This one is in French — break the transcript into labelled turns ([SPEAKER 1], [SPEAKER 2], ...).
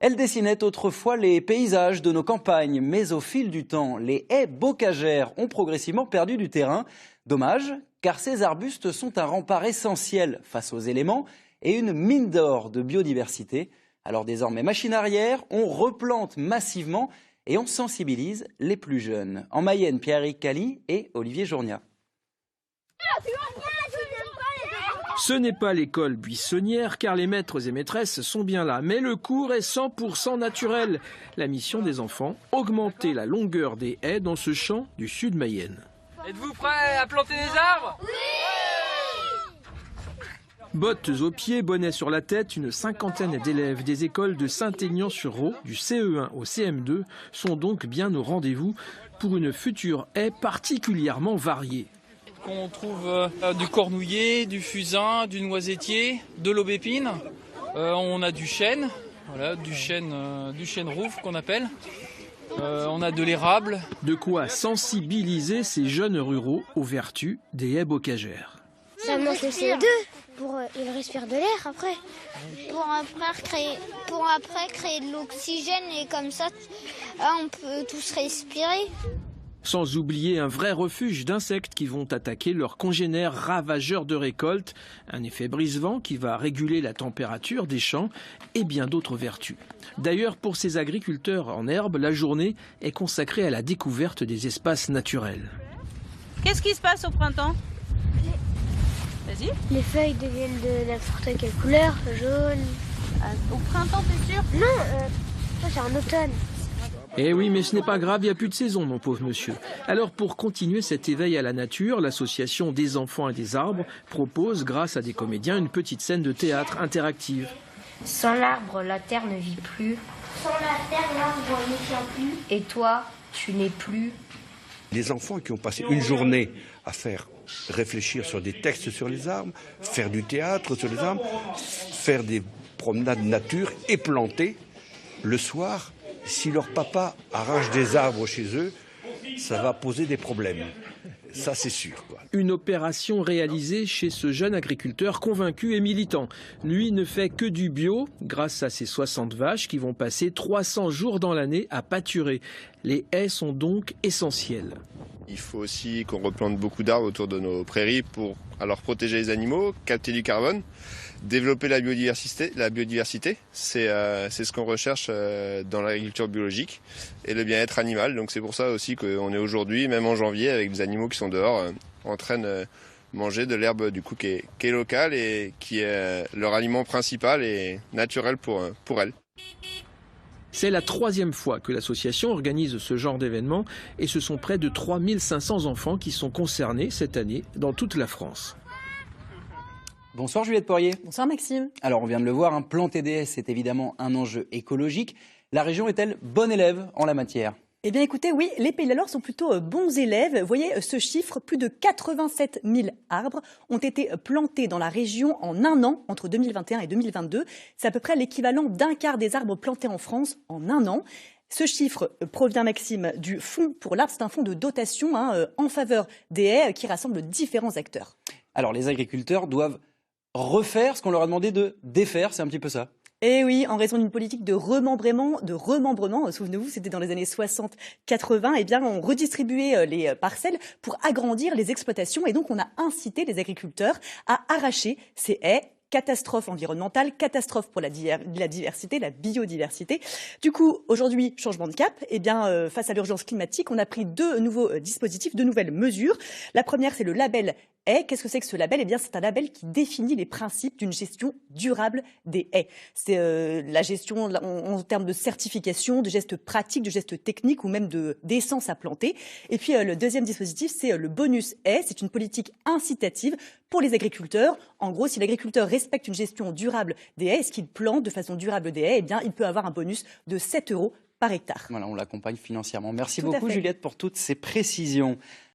[SPEAKER 1] Elle dessinait autrefois les paysages de nos campagnes, mais au fil du temps, les haies bocagères ont progressivement perdu du terrain. Dommage, car ces arbustes sont un rempart essentiel face aux éléments et une mine d'or de biodiversité. Alors désormais, machine arrière, on replante massivement et on sensibilise les plus jeunes. En Mayenne, Pierre-Éric Cali et Olivier Journia.
[SPEAKER 2] Ce n'est pas l'école buissonnière car les maîtres et maîtresses sont bien là. Mais le cours est 100% naturel. La mission des enfants, augmenter la longueur des haies dans ce champ du sud Mayenne.
[SPEAKER 3] Êtes-vous prêts à planter des arbres ? Oui !
[SPEAKER 2] Bottes aux pieds, bonnet sur la tête, une cinquantaine d'élèves des écoles de Saint-Aignan-sur-Roë, du CE1 au CM2, sont donc bien au rendez-vous pour une future haie particulièrement variée.
[SPEAKER 3] On trouve du cornouiller, du fusain, du noisetier, de l'aubépine. On a du chêne, voilà, du chêne rouvre qu'on appelle. On a de l'érable.
[SPEAKER 2] De quoi sensibiliser ces jeunes ruraux aux vertus des haies bocagères.
[SPEAKER 4] Ça manque le CO2 ils respirent de l'air après.
[SPEAKER 5] Pour après créer de l'oxygène et comme ça, on peut tous respirer.
[SPEAKER 2] Sans oublier un vrai refuge d'insectes qui vont attaquer leurs congénères ravageurs de récolte, un effet brise-vent qui va réguler la température des champs et bien d'autres vertus. D'ailleurs, pour ces agriculteurs en herbe, la journée est consacrée à la découverte des espaces naturels.
[SPEAKER 6] Qu'est-ce qui se passe au printemps ? Vas-y.
[SPEAKER 4] Les feuilles deviennent de n'importe quelle couleur, jaune.
[SPEAKER 6] Au printemps, t'es sûr ?
[SPEAKER 4] Non, ça c'est en automne.
[SPEAKER 2] Eh oui, mais ce n'est pas grave, il n'y a plus de saison, mon pauvre monsieur. Alors, pour continuer cet éveil à la nature, l'association des enfants et des arbres propose, grâce à des comédiens, une petite scène de théâtre interactive.
[SPEAKER 7] Sans l'arbre, la terre ne vit plus.
[SPEAKER 4] Sans la terre, l'arbre ne tient plus.
[SPEAKER 7] Et toi, tu n'es plus.
[SPEAKER 8] Les enfants qui ont passé une journée à faire réfléchir sur des textes sur les arbres, faire du théâtre sur les arbres, faire des promenades nature et planter, le soir, si leur papa arrache des arbres chez eux, ça va poser des problèmes. Ça, c'est sûr, quoi.
[SPEAKER 2] Une opération réalisée chez ce jeune agriculteur convaincu et militant. Lui ne fait que du bio grâce à ses 60 vaches qui vont passer 300 jours dans l'année à pâturer. Les haies sont donc essentielles.
[SPEAKER 9] Il faut aussi qu'on replante beaucoup d'arbres autour de nos prairies pour alors protéger les animaux, capter du carbone, développer la biodiversité, c'est ce qu'on recherche dans l'agriculture biologique et le bien-être animal. Donc c'est pour ça aussi qu'on est aujourd'hui, même en janvier, avec des animaux qui sont dehors, en train de manger de l'herbe du coup qui est locale et qui est leur aliment principal et naturel pour elles.
[SPEAKER 2] C'est la 3e fois que l'association organise ce genre d'événement et ce sont près de 3500 enfants qui sont concernés cette année dans toute la France.
[SPEAKER 1] Bonsoir Juliette Poirier.
[SPEAKER 10] Bonsoir Maxime.
[SPEAKER 1] Alors on vient de le voir, planter des haies, c'est évidemment un enjeu écologique. La région est-elle bonne élève en la matière ?
[SPEAKER 10] Eh bien écoutez, oui, les Pays de la Loire sont plutôt bons élèves. Vous voyez ce chiffre, plus de 87 000 arbres ont été plantés dans la région en un an, entre 2021 et 2022. C'est à peu près l'équivalent d'un quart des arbres plantés en France en un an. Ce chiffre provient, Maxime, du Fonds pour l'arbre. C'est un fonds de dotation en faveur des haies qui rassemble différents acteurs.
[SPEAKER 1] Alors les agriculteurs doivent refaire ce qu'on leur a demandé de défaire, c'est un petit peu ça.
[SPEAKER 10] Et oui, en raison d'une politique de remembrement, souvenez-vous, c'était dans les années 60-80, eh bien, on redistribuait les parcelles pour agrandir les exploitations et donc on a incité les agriculteurs à arracher ces haies. Catastrophe environnementale, catastrophe pour la diversité, la biodiversité. Du coup, aujourd'hui, changement de cap. Eh bien, face à l'urgence climatique, on a pris 2 nouveaux dispositifs, 2 nouvelles mesures. La première, c'est le label haies. Qu'est-ce que c'est que ce label ? Eh bien, c'est un label qui définit les principes d'une gestion durable des haies. C'est la gestion en termes de certification, de gestes pratiques, de gestes techniques ou même d'essence à planter. Et puis, le deuxième dispositif, c'est le bonus haies. C'est une politique incitative pour les agriculteurs. En gros, si l'agriculteur respecte une gestion durable des haies, est-ce qu'il plante de façon durable des haies, eh bien, il peut avoir un bonus de 7 € par hectare.
[SPEAKER 1] Voilà, on l'accompagne financièrement. Merci beaucoup Juliette pour toutes ces précisions.